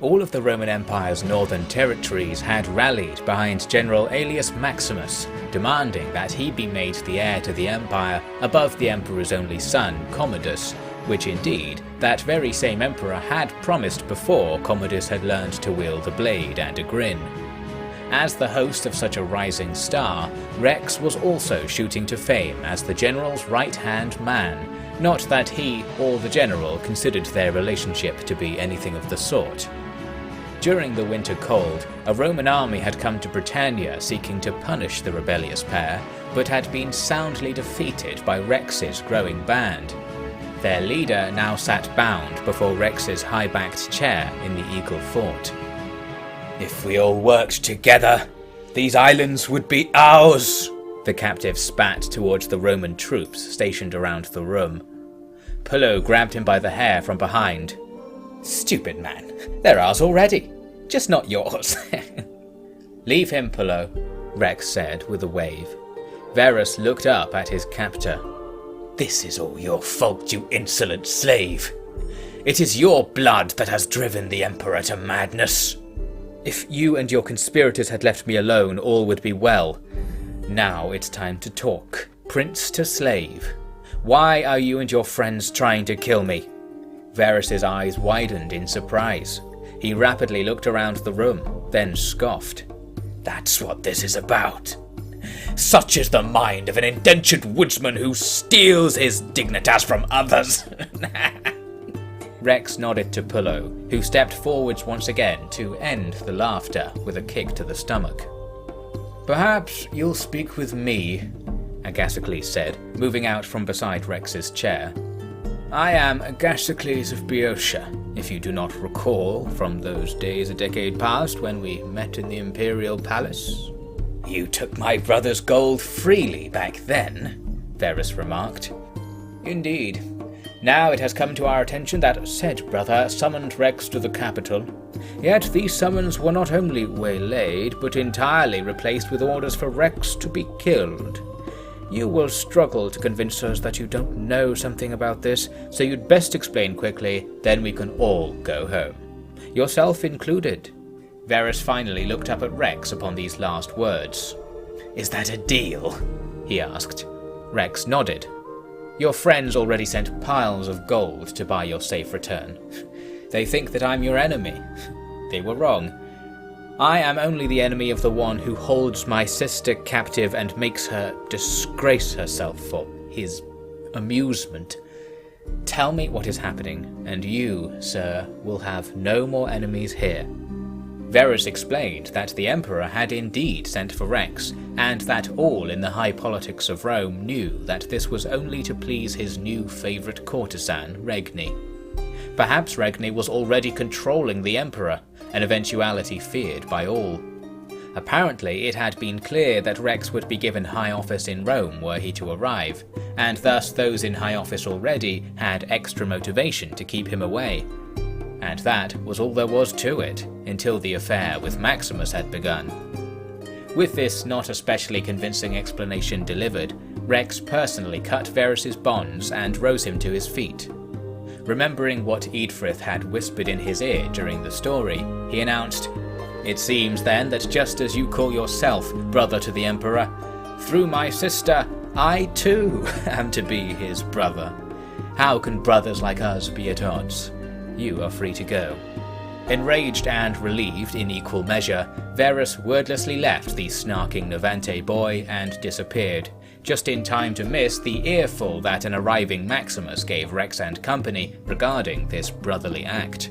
All of the Roman Empire's northern territories had rallied behind General Aelius Maximus, demanding that he be made the heir to the empire above the emperor's only son, Commodus, which indeed that very same emperor had promised before Commodus had learned to wield a blade and a grin. As the host of such a rising star, Rex was also shooting to fame as the general's right-hand man, not that he or the general considered their relationship to be anything of the sort. During the winter cold, a Roman army had come to Britannia seeking to punish the rebellious pair, but had been soundly defeated by Rex's growing band. Their leader now sat bound before Rex's high-backed chair in the Eagle Fort. "If we all worked together, these islands would be ours," the captive spat towards the Roman troops stationed around the room. Pullo grabbed him by the hair from behind. "Stupid man, they're ours already, just not yours." "Leave him, Pullo," Rex said with a wave. Varus looked up at his captor. "This is all your fault, you insolent slave. It is your blood that has driven the Emperor to madness." "If you and your conspirators had left me alone, all would be well. Now it's time to talk, prince to slave. Why are you and your friends trying to kill me?" Varus's eyes widened in surprise. He rapidly looked around the room, then scoffed. "That's what this is about. Such is the mind of an indentured woodsman who steals his dignitas from others." Rex nodded to Pullo, who stepped forwards once again to end the laughter with a kick to the stomach. "Perhaps you'll speak with me," Agasicles said, moving out from beside Rex's chair. "I am Agasicles of Boeotia, if you do not recall from those days a decade past when we met in the Imperial Palace." "You took my brother's gold freely back then," Varus remarked. "Indeed. Now it has come to our attention that said brother summoned Rex to the capital. Yet these summons were not only waylaid, but entirely replaced with orders for Rex to be killed. You will struggle to convince us that you don't know something about this, so you'd best explain quickly, then we can all go home. Yourself included." Varus finally looked up at Rex upon these last words. "Is that a deal?" he asked. Rex nodded. "Your friends already sent piles of gold to buy your safe return. They think that I'm your enemy. They were wrong. I am only the enemy of the one who holds my sister captive and makes her disgrace herself for his amusement. Tell me what is happening, and you, sir, will have no more enemies here." Varus explained that the Emperor had indeed sent for Rex, and that all in the high politics of Rome knew that this was only to please his new favourite courtesan, Regni. Perhaps Regni was already controlling the Emperor, an eventuality feared by all. Apparently it had been clear that Rex would be given high office in Rome were he to arrive, and thus those in high office already had extra motivation to keep him away. And that was all there was to it, until the affair with Maximus had begun. With this not especially convincing explanation delivered, Rex personally cut Varus's bonds and rose him to his feet. Remembering what Eadfrith had whispered in his ear during the story, he announced, "It seems then that just as you call yourself brother to the Emperor, through my sister, I too am to be his brother. How can brothers like us be at odds? You are free to go." Enraged and relieved in equal measure, Varus wordlessly left the snarking Novante boy and disappeared, just in time to miss the earful that an arriving Maximus gave Rex and company regarding this brotherly act.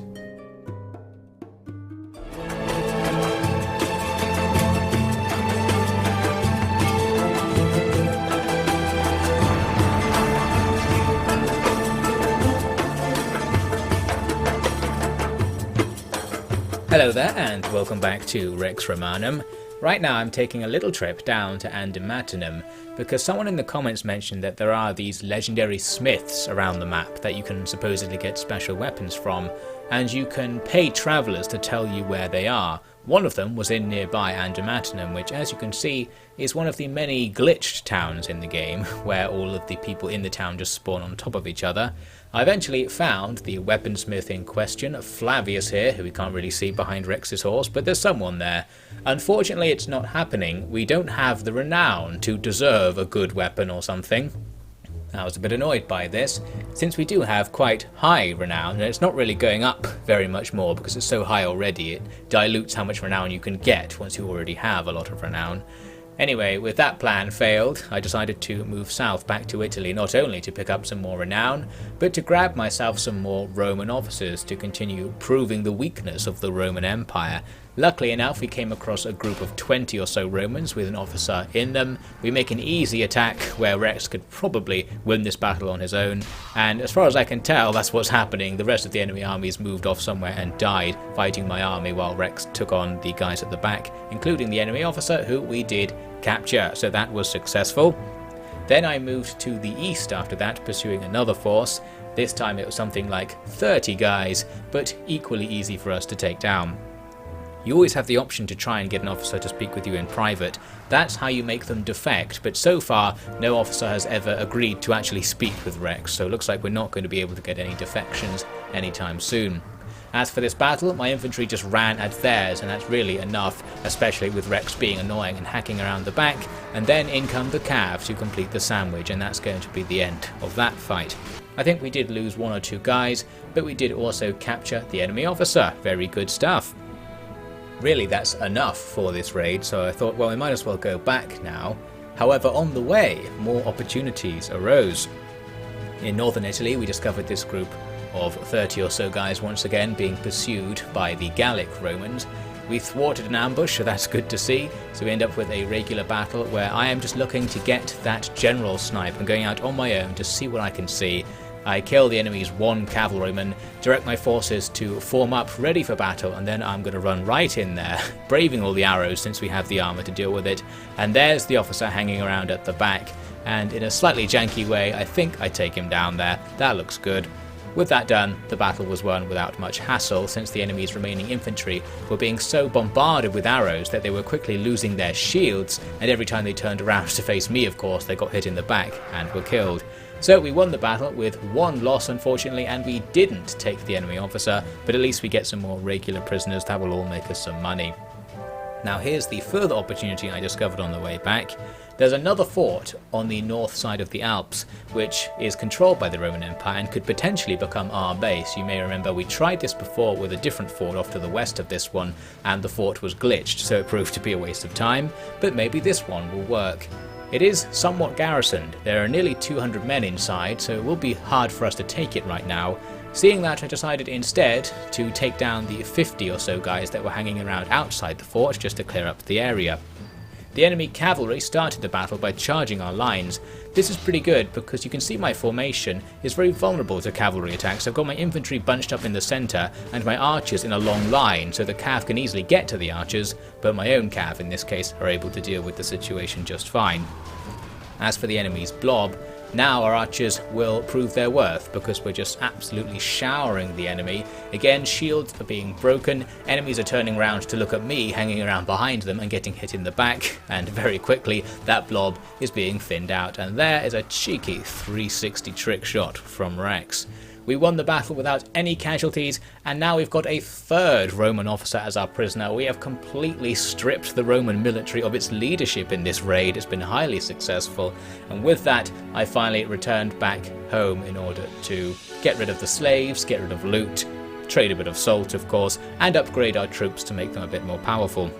Hello there and welcome back to Rex Romanum. Right now I'm taking a little trip down to Andamatunum because someone in the comments mentioned that there are these legendary smiths around the map that you can supposedly get special weapons from, and you can pay travellers to tell you where they are. One of them was in nearby Andamatunum, which as you can see is one of the many glitched towns in the game, where all of the people in the town just spawn on top of each other. I eventually found the weaponsmith in question, Flavius here, who we can't really see behind Rex's horse, but there's someone there. Unfortunately, it's not happening. We don't have the renown to deserve a good weapon or something. I was a bit annoyed by this, since we do have quite high renown, and it's not really going up very much more because it's so high already. It dilutes how much renown you can get once you already have a lot of renown. Anyway, with that plan failed, I decided to move south back to Italy, not only to pick up some more renown, but to grab myself some more Roman officers to continue proving the weakness of the Roman Empire. Luckily enough, we came across a group of 20 or so Romans with an officer in them. We make an easy attack where Rex could probably win this battle on his own, and as far as I can tell, that's what's happening. The rest of the enemy armies moved off somewhere and died fighting my army while Rex took on the guys at the back, including the enemy officer who we did capture, so that was successful. Then I moved to the east after that, pursuing another force. This time it was something like 30 guys, but equally easy for us to take down. You always have the option to try and get an officer to speak with you in private. That's how you make them defect, but so far no officer has ever agreed to actually speak with Rex, so it looks like we're not going to be able to get any defections anytime soon. As for this battle, my infantry just ran at theirs, and that's really enough, especially with Rex being annoying and hacking around the back, and then in come the cav to complete the sandwich, and that's going to be the end of that fight. I think we did lose one or two guys, but we did also capture the enemy officer. Very good stuff. Really, that's enough for this raid, so I thought, well, we might as well go back now. However, on the way, more opportunities arose. In northern Italy, we discovered this group of 30 or so guys once again being pursued by the Gallic Romans. We thwarted an ambush, so that's good to see. So we end up with a regular battle where I am just looking to get that general snipe. I'm going out on my own to see what I can see. I kill the enemy's one cavalryman, direct my forces to form up ready for battle, and then I'm going to run right in there, braving all the arrows since we have the armour to deal with it. And there's the officer hanging around at the back, and in a slightly janky way I think I take him down there. That looks good. With that done, the battle was won without much hassle, since the enemy's remaining infantry were being so bombarded with arrows that they were quickly losing their shields, and every time they turned around to face me, of course, they got hit in the back and were killed. So we won the battle with one loss, unfortunately, and we didn't take the enemy officer, but at least we get some more regular prisoners. That will all make us some money. Now here's the further opportunity I discovered on the way back. There's another fort on the north side of the Alps, which is controlled by the Roman Empire and could potentially become our base. You may remember we tried this before with a different fort off to the west of this one, and the fort was glitched, so it proved to be a waste of time, but maybe this one will work. It is somewhat garrisoned. There are nearly 200 men inside, so it will be hard for us to take it right now. Seeing that, I decided instead to take down the 50 or so guys that were hanging around outside the fort just to clear up the area. The enemy cavalry started the battle by charging our lines. This is pretty good because you can see my formation is very vulnerable to cavalry attacks. I've got my infantry bunched up in the centre and my archers in a long line, so the cav can easily get to the archers, but my own cav in this case are able to deal with the situation just fine. As for the enemy's blob, now our archers will prove their worth because we're just absolutely showering the enemy. Again, shields are being broken, enemies are turning around to look at me hanging around behind them and getting hit in the back, and very quickly that blob is being thinned out, and there is a cheeky 360 trick shot from Rex. We won the battle without any casualties, and now we've got a third Roman officer as our prisoner. We have completely stripped the Roman military of its leadership in this raid. It's been highly successful, and with that I finally returned back home in order to get rid of the slaves, get rid of loot, trade a bit of salt of course, and upgrade our troops to make them a bit more powerful.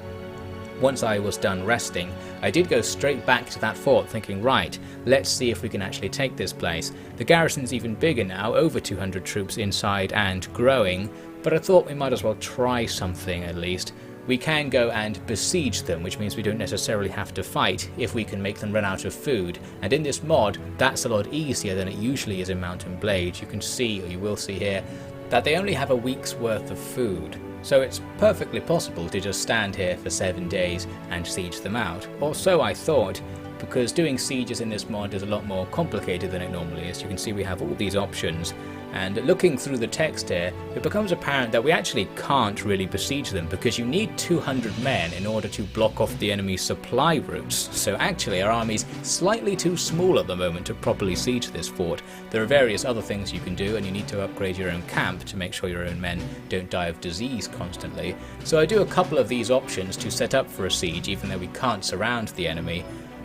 Once I was done resting, I did go straight back to that fort thinking, right, let's see if we can actually take this place. The garrison's even bigger now, over 200 troops inside and growing, but I thought we might as well try something at least. We can go and besiege them, which means we don't necessarily have to fight if we can make them run out of food, and in this mod that's a lot easier than it usually is in Mount & Blade. You can see, or you will see here, that they only have a week's worth of food. So it's perfectly possible to just stand here for 7 days and siege them out, or so I thought, because doing sieges in this mod is a lot more complicated than it normally is. You can see we have all these options, And looking through the text here, it becomes apparent that we actually can't really besiege them because you need 200 men in order to block off the enemy's supply routes. So actually our army's slightly too small at the moment to properly siege this fort. There are various other things you can do, and you need to upgrade your own camp to make sure your own men don't die of disease constantly. So I do a couple of these options to set up for a siege even though we can't surround the enemy.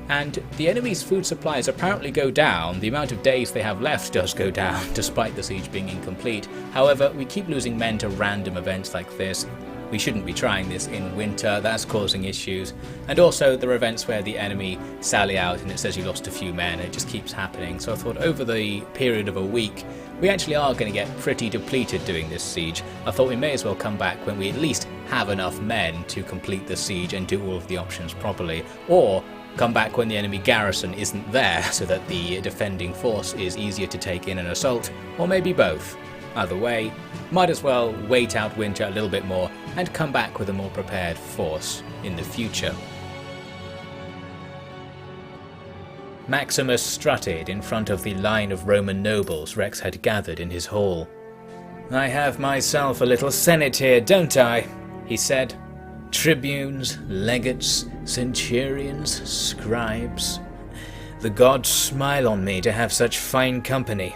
And the enemy's food supplies apparently go down. The amount of days they have left does go down, despite the siege being incomplete. However, we keep losing men to random events like this. We shouldn't be trying this in winter, that's causing issues. And also, there are events where the enemy sally out and it says you lost a few men, it just keeps happening. So I thought over the period of a week, we actually are going to get pretty depleted doing this siege. I thought we may as well come back when we at least have enough men to complete the siege and do all of the options properly. Or come back when the enemy garrison isn't there, so that the defending force is easier to take in an assault, or maybe both. Either way, might as well wait out winter a little bit more and come back with a more prepared force in the future. Maximus strutted in front of the line of Roman nobles Rex had gathered in his hall. "I have myself a little senate here, don't I?" he said. "Tribunes, legates, centurions, scribes. The gods smile on me to have such fine company.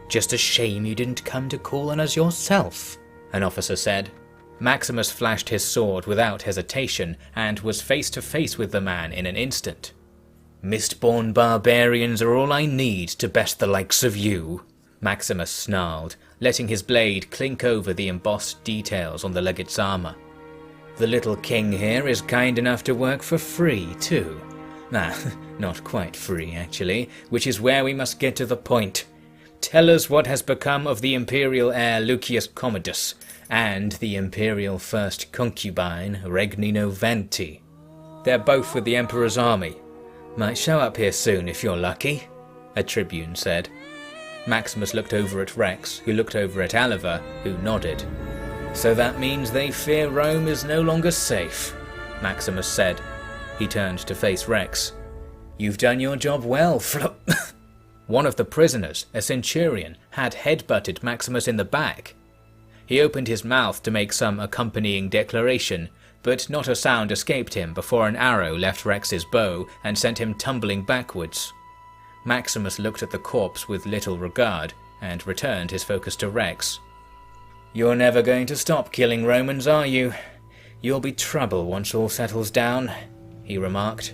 Just a shame you didn't come to call on us yourself," an officer said. Maximus flashed his sword without hesitation and was face to face with the man in an instant. "Mistborn barbarians are all I need to best the likes of you," Maximus snarled, letting his blade clink over the embossed details on the legate's armour. "The little king here is kind enough to work for free, too. Not quite free, actually, which is where we must get to the point. Tell us what has become of the imperial heir Lucius Commodus, and the imperial first concubine Regni Noventi. They're both with the emperor's army. Might show up here soon if you're lucky," a tribune said. Maximus looked over at Rex, who looked over at Aliver, who nodded. "So that means they fear Rome is no longer safe," Maximus said. He turned to face Rex. "You've done your job well, One of the prisoners, a centurion, had headbutted Maximus in the back. He opened his mouth to make some accompanying declaration, but not a sound escaped him before an arrow left Rex's bow and sent him tumbling backwards. Maximus looked at the corpse with little regard, and returned his focus to Rex. "You're never going to stop killing Romans, are you? You'll be trouble once all settles down," he remarked.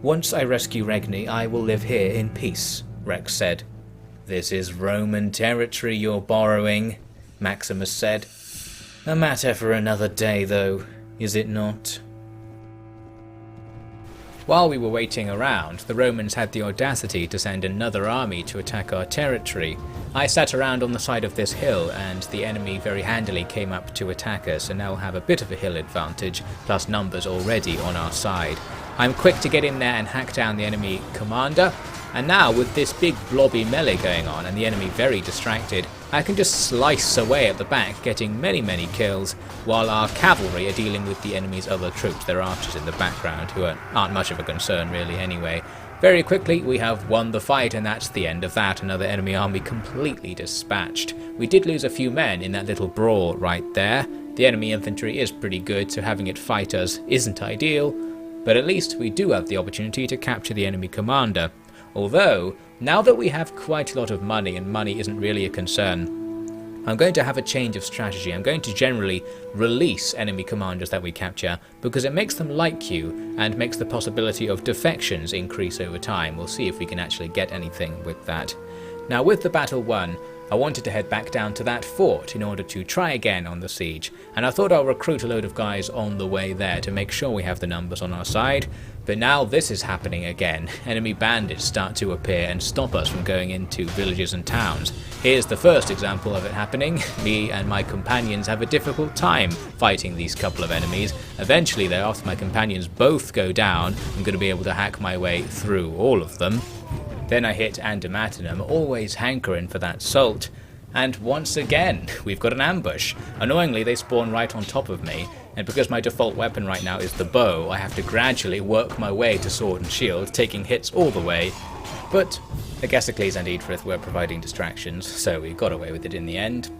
"Once I rescue Regni, I will live here in peace," Rex said. "This is Roman territory you're borrowing," Maximus said. "A matter for another day, though, is it not?" While we were waiting around, the Romans had the audacity to send another army to attack our territory. I sat around on the side of this hill, and the enemy very handily came up to attack us, and now have a bit of a hill advantage, plus numbers already on our side. I'm quick to get in there and hack down the enemy commander, and now with this big blobby melee going on and the enemy very distracted, I can just slice away at the back, getting many kills, while our cavalry are dealing with the enemy's other troops. There are archers in the background who aren't much of a concern really anyway. Very quickly we have won the fight, and that's the end of that. Another enemy army completely dispatched. We did lose a few men in that little brawl right there. The enemy infantry is pretty good, so having it fight us isn't ideal, but at least we do have the opportunity to capture the enemy commander. Although, now that we have quite a lot of money and money isn't really a concern, I'm going to have a change of strategy. I'm going to generally release enemy commanders that we capture because it makes them like you and makes the possibility of defections increase over time. We'll see if we can actually get anything with that. Now with the battle won, I wanted to head back down to that fort in order to try again on the siege, and I thought I'll recruit a load of guys on the way there to make sure we have the numbers on our side. But now this is happening again. Enemy bandits start to appear and stop us from going into villages and towns. Here's the first example of it happening. Me and my companions have a difficult time fighting these couple of enemies. Eventually though, after my companions both go down, I'm going to be able to hack my way through all of them. Then I hit Andamatinum, always hankering for that salt, and once again we've got an ambush. Annoyingly they spawn right on top of me, and because my default weapon right now is the bow, I have to gradually work my way to sword and shield, taking hits all the way. But Agesiocles and Edrith were providing distractions, so we got away with it in the end.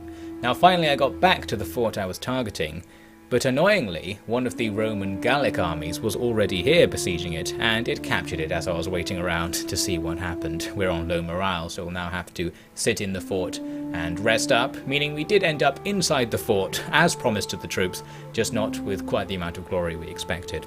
Now finally I got back to the fort I was targeting, but annoyingly, one of the Roman Gallic armies was already here besieging it, and it captured it as I was waiting around to see what happened. We're on low morale, so we'll now have to sit in the fort and rest up, meaning we did end up inside the fort, as promised to the troops, just not with quite the amount of glory we expected.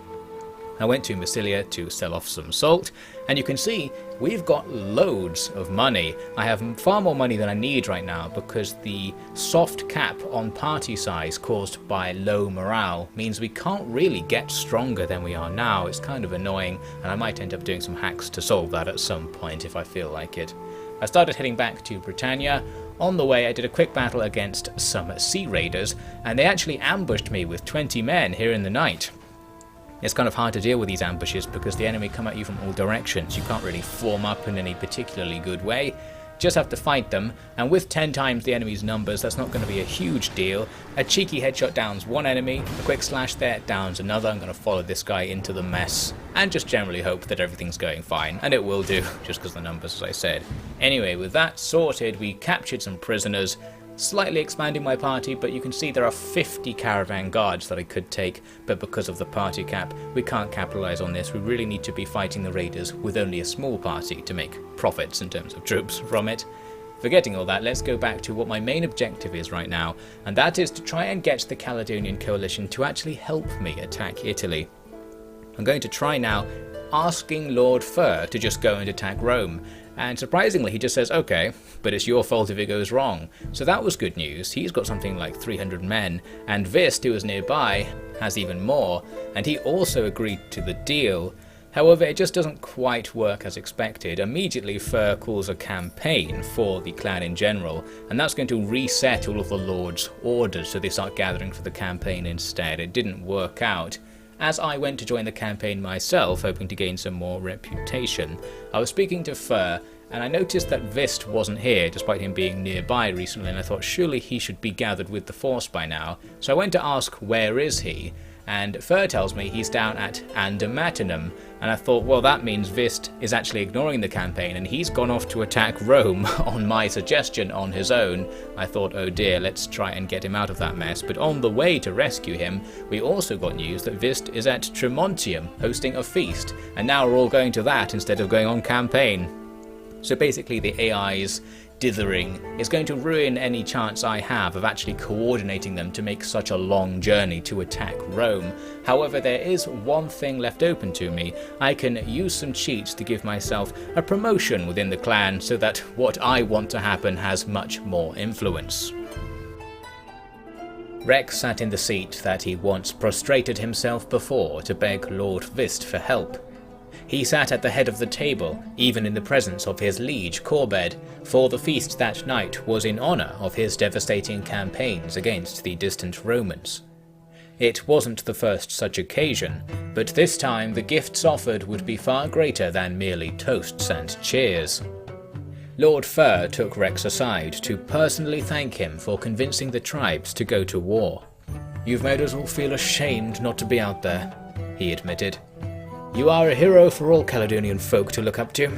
I went to Massilia to sell off some salt, and you can see we've got loads of money. I have far more money than I need right now because the soft cap on party size caused by low morale means we can't really get stronger than we are now. It's kind of annoying, and I might end up doing some hacks to solve that at some point if I feel like it. I started heading back to Britannia. On the way I did a quick battle against some sea raiders, and they actually ambushed me with 20 men here in the night. It's kind of hard to deal with these ambushes because the enemy come at you from all directions. You can't really form up in any particularly good way. Just have to fight them, and with 10 times the enemy's numbers, that's not going to be a huge deal. A cheeky headshot downs one enemy, a quick slash there downs another. I'm going to follow this guy into the mess and just generally hope that everything's going fine, and it will do, just because the numbers, as I said. Anyway, with that sorted, we captured some prisoners, slightly expanding my party, but you can see there are 50 caravan guards that I could take, but because of the party cap, we can't capitalize on this. We really need to be fighting the raiders with only a small party to make profits in terms of troops from it. Forgetting all that, let's go back to what my main objective is right now, and that is to try and get the Caledonian coalition to actually help me attack Italy. I'm going to try now asking Lord Fur to just go and attack Rome. And surprisingly, he just says, okay, but it's your fault if it goes wrong. So that was good news. He's got something like 300 men, and Vist, who is nearby, has even more, and he also agreed to the deal. However, it just doesn't quite work as expected. Immediately, Fur calls a campaign for the clan in general, and that's going to reset all of the Lord's orders, so they start gathering for the campaign instead. It didn't work out. As I went to join the campaign myself, hoping to gain some more reputation, I was speaking to Fur, and I noticed that Vist wasn't here, despite him being nearby recently, and I thought surely he should be gathered with the force by now. So I went to ask, where is he? And Fur tells me he's down at Andermatinum, and I thought, well, that means Vist is actually ignoring the campaign and he's gone off to attack Rome on my suggestion on his own. I thought, oh dear, let's try and get him out of that mess. But on the way to rescue him, we also got news that Vist is at Tremontium hosting a feast, and now we're all going to that instead of going on campaign. So basically the AI's dithering is going to ruin any chance I have of actually coordinating them to make such a long journey to attack Rome. However, there is one thing left open to me. I can use some cheats to give myself a promotion within the clan so that what I want to happen has much more influence. Rex sat in the seat that he once prostrated himself before to beg Lord Vist for help. He sat at the head of the table, even in the presence of his liege Corbed, for the feast that night was in honour of his devastating campaigns against the distant Romans. It wasn't the first such occasion, but this time the gifts offered would be far greater than merely toasts and cheers. Lord Fur took Rex aside to personally thank him for convincing the tribes to go to war. "You've made us all feel ashamed not to be out there," he admitted. "You are a hero for all Caledonian folk to look up to,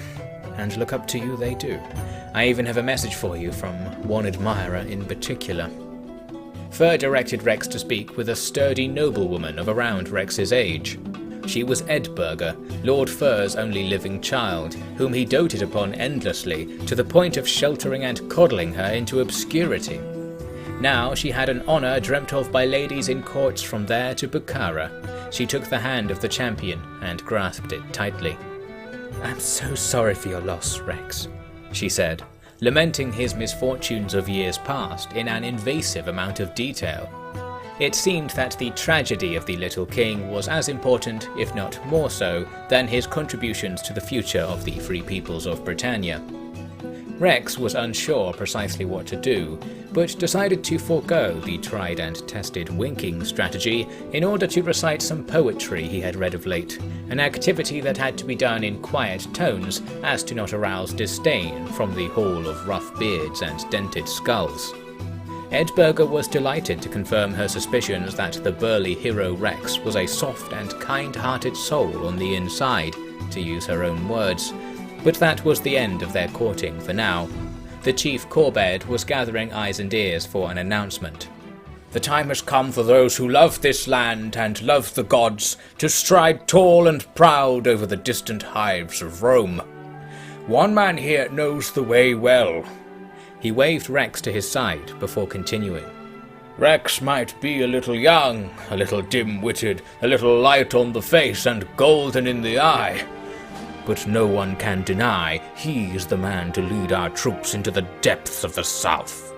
and look up to you they do. I even have a message for you from one admirer in particular." Fur directed Rex to speak with a sturdy noblewoman of around Rex's age. She was Edburga, Lord Fur's only living child, whom he doted upon endlessly, to the point of sheltering and coddling her into obscurity. Now she had an honour dreamt of by ladies in courts from there to Bukhara. She took the hand of the champion and grasped it tightly. "I'm so sorry for your loss, Rex," she said, lamenting his misfortunes of years past in an invasive amount of detail. It seemed that the tragedy of the little king was as important, if not more so, than his contributions to the future of the free peoples of Britannia. Rex was unsure precisely what to do, but decided to forego the tried and tested winking strategy in order to recite some poetry he had read of late, an activity that had to be done in quiet tones as to not arouse disdain from the hall of rough beards and dented skulls. Edburga was delighted to confirm her suspicions that the burly hero Rex was a soft and kind-hearted soul on the inside, to use her own words, But that was the end of their courting for now. The chief Corbed was gathering eyes and ears for an announcement. The time has come for those who love this land and love the gods to stride tall and proud over the distant hives of Rome. One man here knows the way well. He waved Rex to his side before continuing. Rex might be a little young, a little dim-witted, a little light on the face and golden in the eye. But no one can deny he is the man to lead our troops into the depths of the south.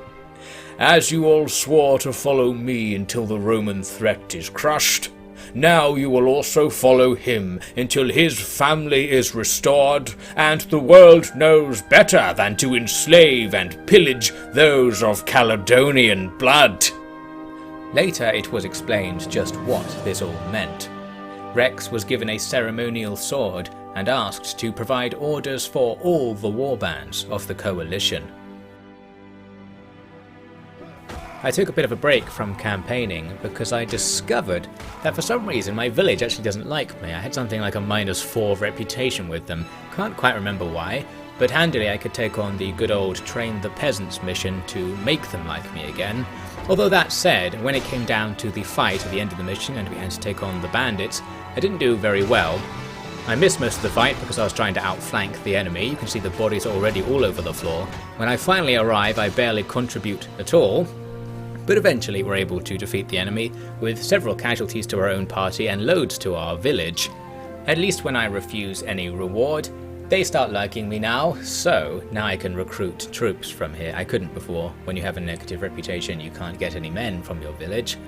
As you all swore to follow me until the Roman threat is crushed, now you will also follow him until his family is restored and the world knows better than to enslave and pillage those of Caledonian blood. Later it was explained just what this all meant. Rex was given a ceremonial sword and asked to provide orders for all the warbands of the coalition. I took a bit of a break from campaigning because I discovered that for some reason my village actually doesn't like me. I had something like a -4 reputation with them. Can't quite remember why, but handily I could take on the good old train the peasants mission to make them like me again. Although that said, when it came down to the fight at the end of the mission and we had to take on the bandits, I didn't do very well. I missed most of the fight because I was trying to outflank the enemy. You can see the bodies already all over the floor. When I finally arrive, I barely contribute at all. But eventually we're able to defeat the enemy, with several casualties to our own party and loads to our village. At least when I refuse any reward, they start liking me now, so now I can recruit troops from here. I couldn't before. When you have a negative reputation, you can't get any men from your village.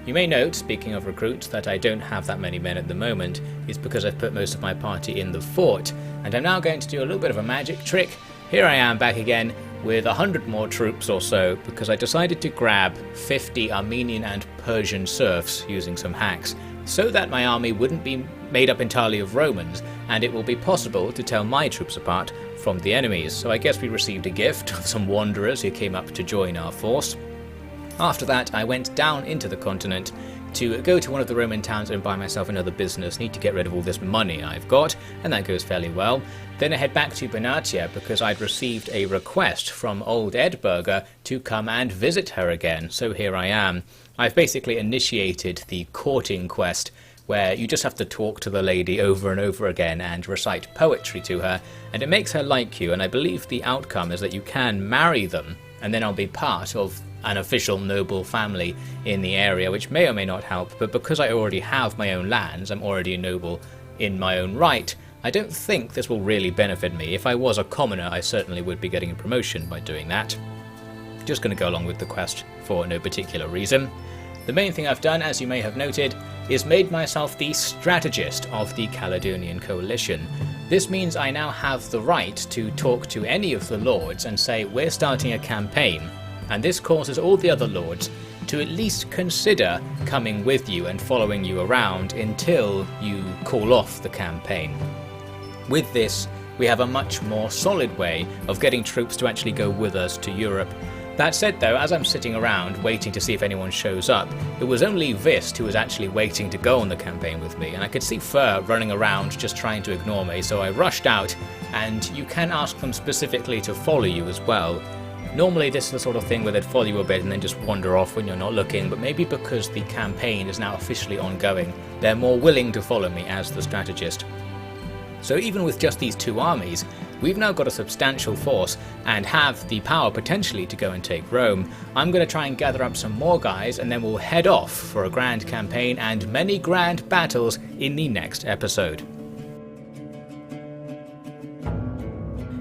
You may note, speaking of recruits, that I don't have that many men at the moment. It's because I've put most of my party in the fort, and I'm now going to do a little bit of a magic trick. Here I am back again, with 100 more troops or so, because I decided to grab 50 Armenian and Persian serfs using some hacks, so that my army wouldn't be made up entirely of Romans, and it will be possible to tell my troops apart from the enemy's. So I guess we received a gift of some wanderers who came up to join our force. After that, I went down into the continent to go to one of the Roman towns and buy myself another business. Need to get rid of all this money I've got, and that goes fairly well. Then I head back to Benatia because I'd received a request from old Edburger to come and visit her again, so here I am. I've basically initiated the courting quest, where you just have to talk to the lady over and over again and recite poetry to her, and it makes her like you, and I believe the outcome is that you can marry them, and then I'll be part of an official noble family in the area, which may or may not help, but because I already have my own lands, I'm already a noble in my own right, I don't think this will really benefit me. If I was a commoner, I certainly would be getting a promotion by doing that. Just going to go along with the quest for no particular reason. The main thing I've done, as you may have noted, is made myself the strategist of the Caledonian coalition. This means I now have the right to talk to any of the lords and say we're starting a campaign, and this causes all the other lords to at least consider coming with you and following you around until you call off the campaign. With this, we have a much more solid way of getting troops to actually go with us to Europe. That said though, as I'm sitting around waiting to see if anyone shows up, it was only Vist who was actually waiting to go on the campaign with me, and I could see Fur running around just trying to ignore me, so I rushed out, and you can ask them specifically to follow you as well. Normally this is the sort of thing where they'd follow you a bit and then just wander off when you're not looking, but maybe because the campaign is now officially ongoing, they're more willing to follow me as the strategist. So even with just these two armies, we've now got a substantial force and have the power potentially to go and take Rome. I'm going to try and gather up some more guys, and then we'll head off for a grand campaign and many grand battles in the next episode.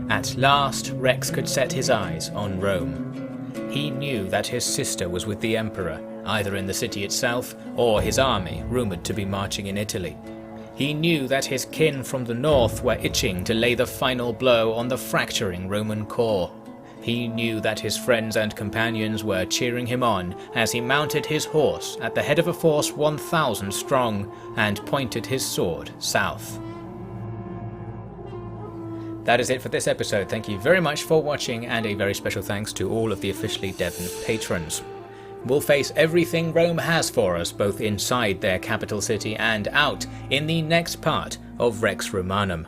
At last, Rex could set his eyes on Rome. He knew that his sister was with the Emperor, either in the city itself or his army, rumoured to be marching in Italy. He knew that his kin from the north were itching to lay the final blow on the fracturing Roman core. He knew that his friends and companions were cheering him on as he mounted his horse at the head of a force 1,000 strong and pointed his sword south. That is it for this episode. Thank you very much for watching, and a very special thanks to all of the OfficiallyDevin patrons. We'll face everything Rome has for us, both inside their capital city and out, in the next part of Rex Romanum.